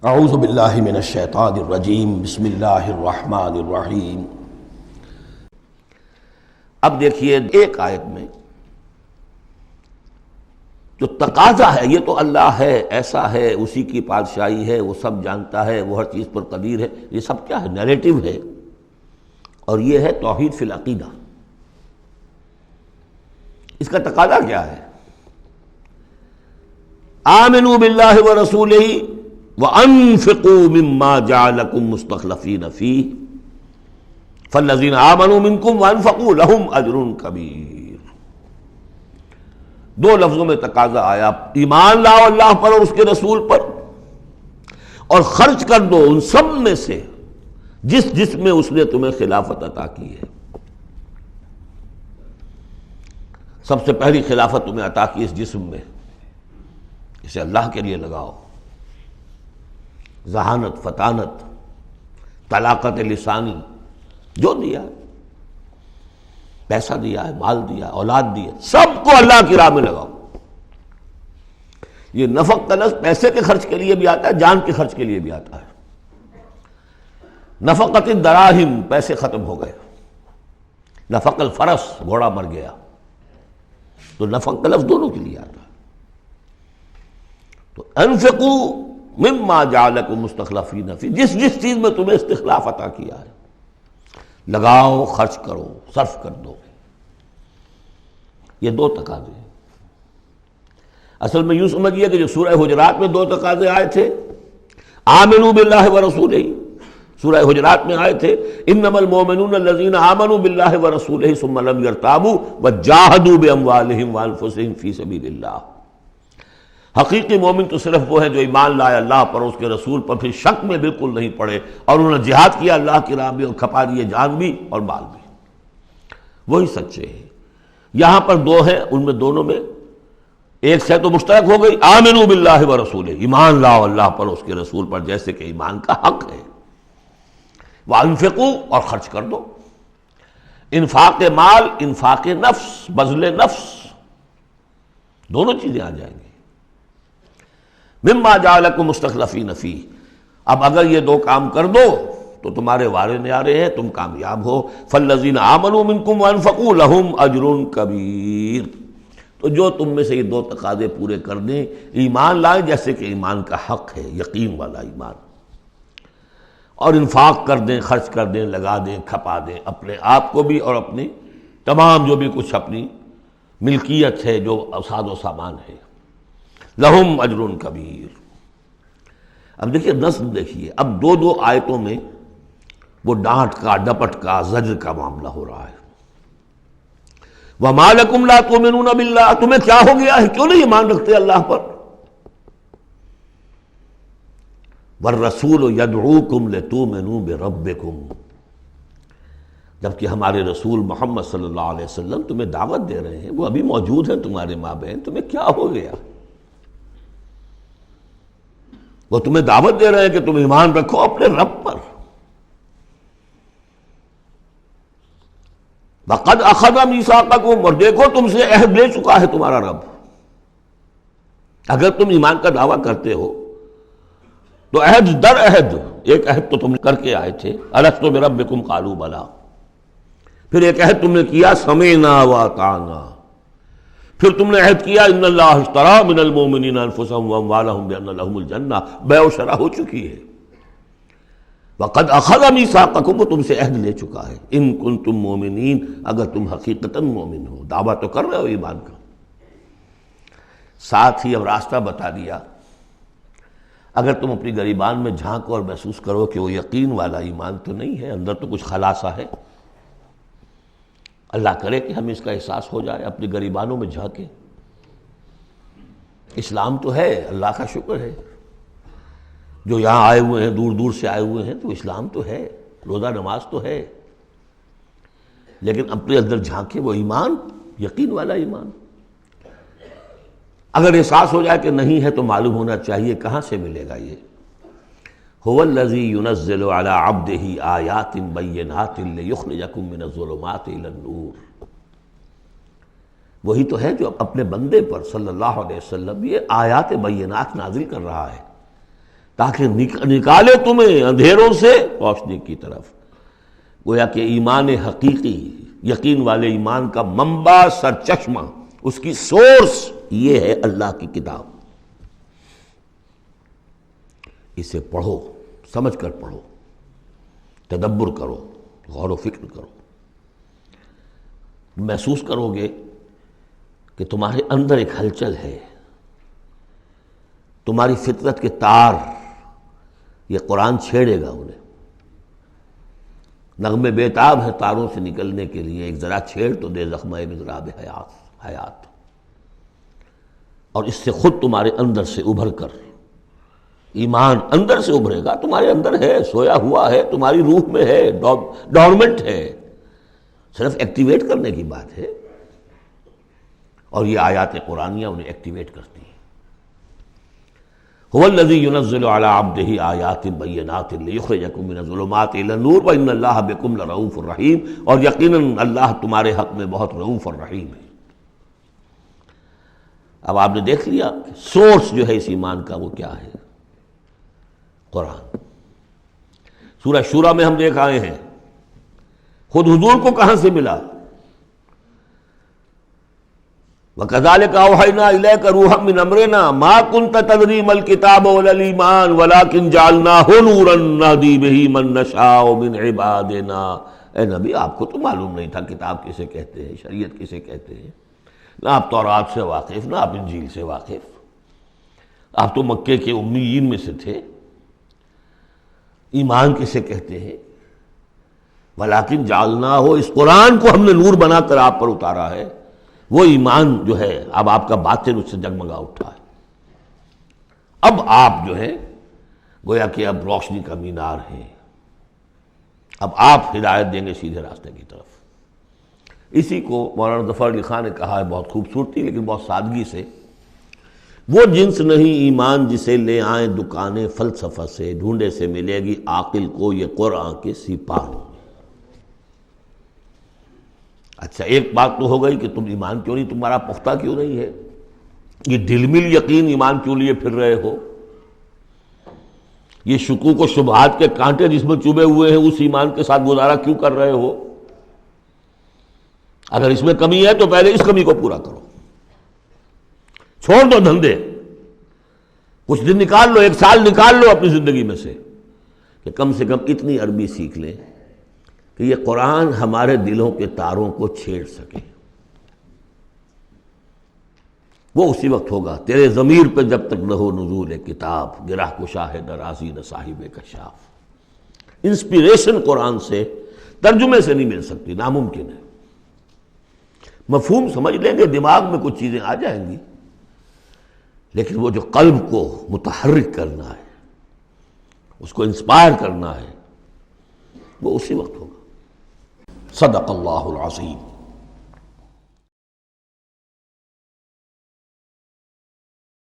اعوذ باللہ من الشیطان الرجیم بسم اللہ الرحمن الرحیم۔ اب دیکھیے ایک آیت میں جو تقاضا ہے، یہ تو اللہ ہے، ایسا ہے، اسی کی پادشاہی ہے، وہ سب جانتا ہے، وہ ہر چیز پر قدیر ہے، یہ سب کیا ہے؟ نیریٹو ہے، اور یہ ہے توحید فی العقیدہ۔ اس کا تقاضا کیا ہے؟ آمنوا باللہ ورسولہ وانفقوا مما جعلکم مستخلفین فیہ فالذین آمنوا منکم وانفقوا لہم اجر کبیر۔ دو لفظوں میں تقاضا آیا، ایمان لاؤ اللہ پر اور اس کے رسول پر، اور خرچ کر دو ان سب میں سے جس میں اس نے تمہیں خلافت عطا کی ہے۔ سب سے پہلی خلافت تمہیں عطا کی اس جسم میں، اسے اللہ کے لیے لگاؤ۔ ذہانت، فطانت، طلاقت لسانی، جو دیا ہے، پیسہ دیا ہے، مال دیا ہے، اولاد دی ہے، سب کو اللہ کی راہ میں لگاؤ۔ یہ نفق کا لفظ پیسے کے خرچ کے لیے بھی آتا ہے، جان کے خرچ کے لیے بھی آتا ہے۔ نفقت الدراہم، پیسے ختم ہو گئے۔ نفق الفرس، گھوڑا مر گیا۔ تو نفق کا لفظ دونوں کے لیے آتا ہے۔ تو انفقوا مما جعلکم مستخلفین فی، جس چیز میں تمہیں استخلاف عطا کیا ہے لگاؤ، خرچ کرو، صرف کر دو۔ یہ دو تقاضے ہیں۔ اصل میں یوں سمجھیے کہ جو سورہ حجرات میں دو تقاضے آئے تھے، آمنوا باللہ ورسولہ، سورہ حجرات میں آئے تھے انما المؤمنون الذین آمنوا باللہ ورسولہ ثم لم یرتابوا وجاہدوا باموالہم وانفسہم فی سبیل اللہ۔ حقیقی مومن تو صرف وہ ہے جو ایمان لائے اللہ پر اور اس کے رسول پر، پھر شک میں بالکل نہیں پڑے، اور انہوں نے جہاد کیا اللہ کی راہ میں اور کھپا دیے جان بھی اور مال بھی، وہی سچے ہیں۔ یہاں پر دو ہیں، ان میں دونوں میں ایک سے تو مشترک ہو گئی، آمنوا باللہ ورسولہ، ایمان لاؤ اللہ پر اس کے رسول پر جیسے کہ ایمان کا حق ہے۔ وانفقوا، اور خرچ کر دو۔ انفاق مال، انفاق نفس، بذل نفس، دونوں چیزیں آ جائیں گی۔ مما جعلکم مستخلفین فیہ، اب اگر یہ دو کام کر دو تو تمہارے وارے نیارے ہیں، تم کامیاب ہو۔ فالذین آمنوا منکم وانفقوا لہم اجر کبیر، تو جو تم میں سے یہ دو تقاضے پورے کر دیں، ایمان لائیں جیسے کہ ایمان کا حق ہے، یقین والا ایمان، اور انفاق کر دیں، خرچ کر دیں، لگا دیں، کھپا دیں، اپنے آپ کو بھی اور اپنی تمام جو بھی کچھ اپنی ملکیت ہے، جو ساز و سامان ہے، لہم اجر کبیر۔ اب دیکھیے نظم، دیکھیے اب دو آیتوں میں وہ ڈانٹ کا، ڈپٹ کا، زجر کا معاملہ ہو رہا ہے۔ وَمَا لَكُمْ لَا تُؤْمِنُونَ بِاللَّهِ، تمہیں کیا ہو گیا ہے، کیوں نہیں ایمان رکھتے اللہ پر؟ وَالرَّسُولُ يَدْعُوكُمْ لِتُؤْمِنُوا بِرَبِّكُمْ، جبکہ ہمارے رسول محمد صلی اللہ علیہ وسلم تمہیں دعوت دے رہے ہیں، وہ ابھی موجود ہیں تمہارے مابین، تمہیں کیا ہو گیا؟ وہ تمہیں دعوت دے رہے ہیں کہ تم ایمان رکھو اپنے رب پر۔ وَقَدْ أَخَذَ مِيثَاقَكُمْ، اور دیکھو تم سے عہد لے چکا ہے تمہارا رب۔ اگر تم ایمان کا دعویٰ کرتے ہو تو عہد در عہد، ایک عہد تو تم نے کر کے آئے تھے، أَلَسْتُ بِرَبِّكُمْ قَالُوا بَلَىٰ، پھر ایک عہد تم نے کیا سَمِعْنَا وَأَطَعْنَا، پھر تم نے عہد کیا ان اللہ اشترى من المؤمنین انفسهم واموالهم بان لهم الجنہ، بیع و شرح ہو چکی ہے۔ وقد اخذ میثاقکم، وہ تم سے عہد لے چکا ہے، ان کنتم مؤمنین، اگر تم حقیقتاً مومن ہو، دعویٰ تو کر رہے ہو ایمان کا۔ ساتھ ہی اب راستہ بتا دیا، اگر تم اپنی گریبان میں جھانکو اور محسوس کرو کہ وہ یقین والا ایمان تو نہیں ہے، اندر تو کچھ خلاصہ ہے، اللہ کرے کہ ہمیں اس کا احساس ہو جائے، اپنی گریبانوں میں جھانکیں۔ اسلام تو ہے، اللہ کا شکر ہے، جو یہاں آئے ہوئے ہیں، دور دور سے آئے ہوئے ہیں، تو اسلام تو ہے، روزہ نماز تو ہے، لیکن اپنے اندر جھانکیں وہ ایمان، یقین والا ایمان۔ اگر احساس ہو جائے کہ نہیں ہے تو معلوم ہونا چاہیے کہاں سے ملے گا یہ۔ هو الذی ينزل على عبده آیات بینات لیخرجکم من الظلمات الى النور، وہی تو ہے جو اپنے بندے پر صلی اللہ علیہ وسلم یہ آیات بینات نازل کر رہا ہے تاکہ نکالے تمہیں اندھیروں سے روشنی کی طرف۔ گویا کہ ایمان حقیقی، یقین والے ایمان کا منبع، سرچشمہ، اس کی سورس یہ ہے اللہ کی کتاب۔ اسے پڑھو، سمجھ کر پڑھو، تدبر کرو، غور و فکر کرو، محسوس کرو گے کہ تمہارے اندر ایک ہلچل ہے، تمہاری فطرت کے تار، یہ قرآن چھیڑے گا انہیں۔ نغمے بیتاب ہے تاروں سے نکلنے کے لیے، ایک ذرا چھیڑ تو دے زخمہ مضراب حیات، اور اس سے خود تمہارے اندر سے ابھر کر ایمان اندر سے ابھرے گا۔ تمہارے اندر ہے، سویا ہوا ہے، تمہاری روح میں ہے، ڈورمنٹ ہے، صرف ایکٹیویٹ کرنے کی بات ہے، اور یہ آیات قرآنیہ انہیں ایکٹیویٹ کرتی ہیں۔ هو الذی ينزل على عبده آیات بینات لیخرجکم من الظلمات الی النور وان اللہ بکم لرؤوف رحیم، اور یقیناً اللہ تمہارے حق میں بہت رؤوف اور رحیم ہے۔ اب آپ نے دیکھ لیا سورس جو ہے اس ایمان کا وہ کیا ہے، قرآن۔ سورہ شورى میں ہم دیکھ آئے ہیں خود حضور کو کہاں سے ملا، وَكَذَلِكَ أَوْحَيْنَا إِلَيْكَ رُوحًا مِّنْ أَمْرِنَا مَا كُنْتَ تَدْرِي مَا الْكِتَابُ وَلَا الْإِيمَانُ وَلَكِنْ جَعَلْنَاهُ نُورًا نَهْدِي بِهِ مَن نَّشَاءُ مِنْ عِبَادِنَا۔ اے نبی، آپ کو تو معلوم نہیں تھا کتاب کسے کہتے ہیں، شریعت کسے کہتے ہیں، نہ آپ تورات سے واقف، نہ آپ انجیل سے واقف، آپ تو مکے کے امیین میں سے تھے۔ ایمان کسے کہتے ہیں؟ وَلَكِنْ جَعَلْنَاهُ، اس قرآن کو ہم نے نور بنا کر آپ پر اتارا ہے۔ وہ ایمان جو ہے اب آپ کا باطن اس سے جگمگا اٹھا ہے، اب آپ جو ہے گویا کہ اب روشنی کا مینار ہیں، اب آپ ہدایت دیں گے سیدھے راستے کی طرف۔ اسی کو مولانا ظفر علی خان نے کہا ہے بہت خوبصورتی لیکن بہت سادگی سے، وہ جنس نہیں ایمان جسے لے آئیں دکانیں فلسفہ سے، ڈھونڈے سے ملے گی عاقل کو یہ قرآن کے سپاہوں۔ اچھا، ایک بات تو ہو گئی کہ تم ایمان کیوں نہیں، تمہارا پختہ کیوں نہیں ہے، یہ دلمل یقین ایمان کیوں لیے پھر رہے ہو، یہ شکوک و شبہات کے کانٹے جس میں چبھے ہوئے ہیں اس ایمان کے ساتھ گزارا کیوں کر رہے ہو؟ اگر اس میں کمی ہے تو پہلے اس کمی کو پورا کرو، چھوڑ دو دھندے، کچھ دن نکال لو، 1 سال نکال لو اپنی زندگی میں سے کہ کم سے کم اتنی عربی سیکھ لیں کہ یہ قرآن ہمارے دلوں کے تاروں کو چھیڑ سکے۔ وہ اسی وقت ہوگا تیرے ضمیر پہ جب تک نہ ہو نزول کتاب، گرہ کشا ہے درازی نہ صاحب کشاف۔ انسپیریشن قرآن سے، ترجمے سے نہیں مل سکتی، ناممکن ہے۔ مفہوم سمجھ لیں گے، دماغ میں کچھ چیزیں آ جائیں گی، لیکن وہ جو قلب کو متحرک کرنا ہے، اس کو انسپائر کرنا ہے، وہ اسی وقت ہوگا۔ صدق اللہ العظیم۔